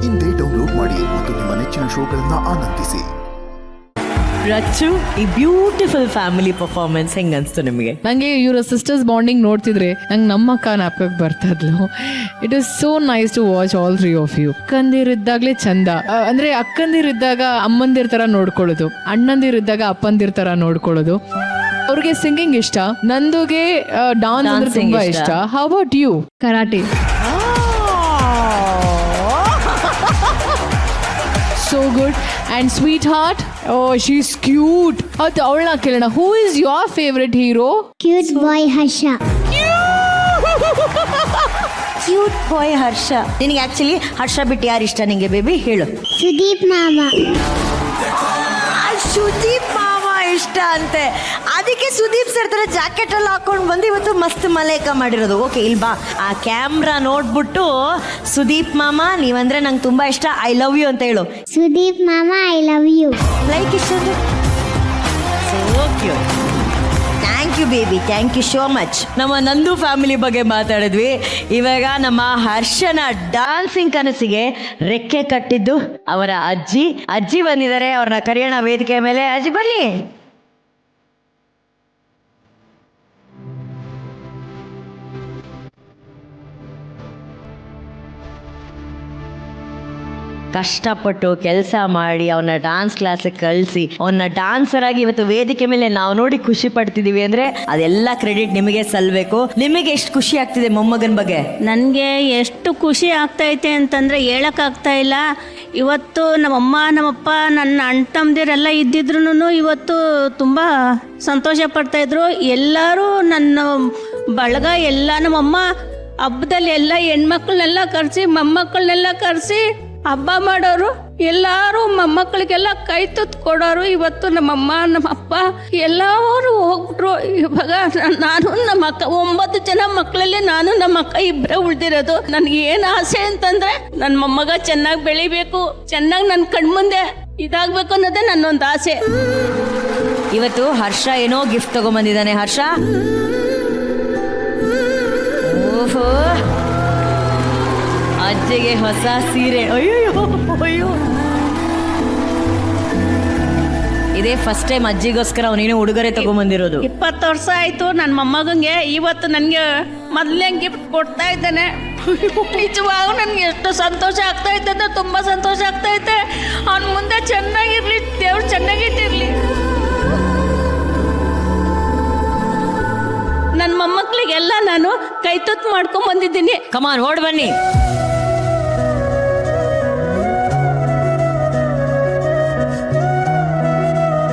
ಇಂದೇ ಡೌನ್ಲೋಡ್ ಮಾಡಿ ಮತ್ತು ನಿಮ್ಮ ನೆಚ್ಚಿನ ಶೋಗಳನ್ನ ಆನಂದಿಸಿ. ರಚ್ಚು, ಈ ಬ್ಯೂಟಿಫುಲ್ ಫ್ಯಾಮಿಲಿ ಪರ್ಫಾರ್ಮೆನ್ಸ್ ಹೆಂಗ್ ಅನ್ಸ್ತು ನಿಮಗೆ? ನಂಗೆ ಇವರ ಸಿಸ್ಟರ್ಸ್ ಬಾಂಡಿಂಗ್ ನೋಡ್ತಿದ್ರೆ ನಂಗೆ ನಮ್ಮ ಅಕ್ಕ ಜ್ಞಾಪಕಕ್ಕೆ ಬರ್ತಾ ಇದ್ಲು. It is so nice to watch all 3 of you. ಅಕ್ಕಂದಿರಿದ್ದಾಗಲೇ ಚಂದ. ಅಂದ್ರೆ ಅಕ್ಕಂದಿರಿದ್ದಾಗ ಅಮ್ಮಂದಿರ ತರ ನೋಡ್ಕೊಳ್ಳೋದು, ಅಣ್ಣಂದಿರಿದ್ದಾಗ ಅಪ್ಪಂದಿರ ತರ ನೋಡ್ಕೊಳ್ಳೋದು. ಅವ್ರಿಗೆ ಸಿಂಗಿಂಗ್ ಇಷ್ಟ, ನಂದುಗೆ ಡಾನ್ಸ್ ಅಂದ್ರೆ ತುಂಬಾ ಇಷ್ಟ. How about you? Karate. So good. And sweetheart, oh, she's cute. ಅವಳನ್ನ ಕೇಳೋಣ, who is your favorite hero? Cute boy Harsha. Cute boy Harsha. ನಿನಗೆ ಆಕ್ಚುಲಿ ಹರ್ಷ ಬಿಟ್ಟು ಯಾರು ಇಷ್ಟ ನಿಂಗೆ ಬೇಬಿ? ಹೇಳು. ಸುದೀಪ್ ಮಾಮ. ಸುದೀಪ್ ಮಾವ ಇಷ್ಟ ಅಂತೆ. ಅದಕ್ಕೆ ಸುದೀಪ್ ಸರ್ ತರ ಜಾಕೆಟ್ ಎಲ್ಲ ಹಾಕೊಂಡು ಬಂದು ಇವತ್ತು ಮಸ್ತ್ ಮಲೇಕ ಮಾಡಿರೋದು. ಓಕೆ, ಇಲ್ಲಿ ಬಾ. ಆ ಕ್ಯಾಮ್ರಾ ನೋಡ್ಬಿಟ್ಟು ಸುದೀಪ್ ಮಾಮ ನೀವಂದ್ರೆ ನಂಗೆ ತುಂಬಾ ಇಷ್ಟ, ಐ ಲವ್ ಯು ಅಂತ ಹೇಳು. ಸುದೀಪ್ ಮಾಮ ಐ ಲವ್ ಯು. ಲೈಕ್ ಇಷ್ಟ. So cute. Thank you baby, thank you so much. ನಮ್ಮ ನಂದು ಫ್ಯಾಮಿಲಿ ಬಗ್ಗೆ ಮಾತಾಡಿದ್ವಿ. ಇವಾಗ ನಮ್ಮ ಹರ್ಷನ ಡಾನ್ಸಿಂಗ್ ಕನಸಿಗೆ ರೆಕ್ಕೆ ಕಟ್ಟಿದ್ದು ಅವರ ಅಜ್ಜಿ ಬಂದಿದ್ದಾರೆ. ಅವ್ರನ್ನ ಕರೆಯೋಣ ವೇದಿಕೆ ಮೇಲೆ. ಅಜ್ಜಿ ಬನ್ನಿ. ಕಷ್ಟಪಟ್ಟು ಕೆಲಸ ಮಾಡಿ ಅವನ್ನ ಡಾನ್ಸ್ ಕ್ಲಾಸಿಗೆ ಕಳಿಸಿ ಅವನ್ನ ಡಾನ್ಸರ್ ಆಗಿ ಇವತ್ತು ವೇದಿಕೆ ಮೇಲೆ ನಾವು ನೋಡಿ ಖುಷಿ ಪಡ್ತಿದೀವಿ ಅಂದ್ರೆ ಅದೆಲ್ಲ ಕ್ರೆಡಿಟ್ ನಿಮಗೆ ಸಲ್ಬೇಕು. ನಿಮಗೆ ಎಷ್ಟು ಖುಷಿ ಆಗ್ತಿದೆ ಮೊಮ್ಮಗನ ಬಗ್ಗೆ? ನನಗೆ ಎಷ್ಟು ಖುಷಿ ಆಗ್ತೈತೆ ಅಂತಂದರೆ ಹೇಳೋಕ್ಕಾಗ್ತಾ ಇಲ್ಲ. ಇವತ್ತು ನಮ್ಮಮ್ಮ ನಮ್ಮಪ್ಪ ನನ್ನ ಅಣ್ಣ ತಮ್ಮದಿರೆಲ್ಲ ಇದ್ದಿದ್ರು ಇವತ್ತು ತುಂಬ ಸಂತೋಷ ಪಡ್ತಾಯಿದ್ರು. ಎಲ್ಲರೂ ನನ್ನ ಬಳಗ ಎಲ್ಲ ನಮ್ಮಮ್ಮ ಹಬ್ಬದಲ್ಲಿ ಎಲ್ಲ ಹೆಣ್ಮಕ್ಳನ್ನೆಲ್ಲ ಕರೆಸಿ ಮೊಮ್ಮಕ್ಕಳನ್ನೆಲ್ಲ ಕರೆಸಿ ಹಬ್ಬ ಮಾಡೋರು. ಎಲ್ಲರೂ ಮೊಮ್ಮಕ್ಕಳಿಗೆಲ್ಲ ಕೈ ತುತ್ತು ಕೊಡೋರು. ಇವತ್ತು ನಮ್ಮಮ್ಮ ನಮ್ಮಪ್ಪ ಎಲ್ಲರೂ ಹೋಗ್ಬಿಟ್ರು. ಇವಾಗ ನಾನು ನಮ್ಮ ಅಕ್ಕ 9 ಜನ ಮಕ್ಕಳಲ್ಲಿ ನಾನು ನಮ್ಮ ಅಕ್ಕ ಇಬ್ಬರೇ ಉಳ್ದಿರೋದು. ನನಗೆ ಏನು ಆಸೆ ಅಂತಂದ್ರೆ ನನ್ನ ಮೊಮ್ಮಗ ಚೆನ್ನಾಗಿ ಬೆಳಿಬೇಕು, ಚೆನ್ನಾಗಿ ನನ್ನ ಕಣ್ಮುಂದೆ ಇದಾಗಬೇಕು ಅನ್ನೋದೇ ನನ್ನೊಂದು ಆಸೆ. ಇವತ್ತು ಹರ್ಷ ಏನೋ ಗಿಫ್ಟ್ ತಗೊಂಬಂದಿದ್ದಾನೆ. ಹರ್ಷ, ಓಹೋ, ಅಜ್ಜಿಗೆ ಹೊಸ ಸೀರೆ. ಅಯ್ಯೋ, ಇದೇ ಫಸ್ಟ್ ಟೈಮ್ ಅಜ್ಜಿಗೋಸ್ಕರ ಅವನೇನು ಉಡುಗೊರೆ ತಗೊಂಬಂದಿರೋದು. 20 ವರ್ಷ ಆಯ್ತು ನನ್ನ ಮೊಮ್ಮಗಂಗೆ. ಇವತ್ತು ನನಗೆ ಮೊದಲನೇ ಗಿಫ್ಟ್ ಕೊಡ್ತಾ ಇದ್ದಾನೆ. ನಿಜವಾಗ ನನಗೆ ಎಷ್ಟು ಸಂತೋಷ ಆಗ್ತಾ ಇದ್ದೆ ಅಂದ್ರೆ ತುಂಬ ಸಂತೋಷ ಆಗ್ತಾ ಇದ್ದೆ. ಅವ್ನ ಮುಂದೆ ಚೆನ್ನಾಗಿರ್ಲಿ, ದೇವ್ರು ಚೆನ್ನಾಗಿಟ್ಟಿರ್ಲಿ. ನನ್ನ ಮೊಮ್ಮಕ್ಕಳಿಗೆಲ್ಲ ನಾನು ಕೈ ತುತ್ತು ಮಾಡ್ಕೊಂಡ್ ಬಂದಿದ್ದೀನಿ. ಕಮಾನ್, ಓಡ್ ಬನ್ನಿ.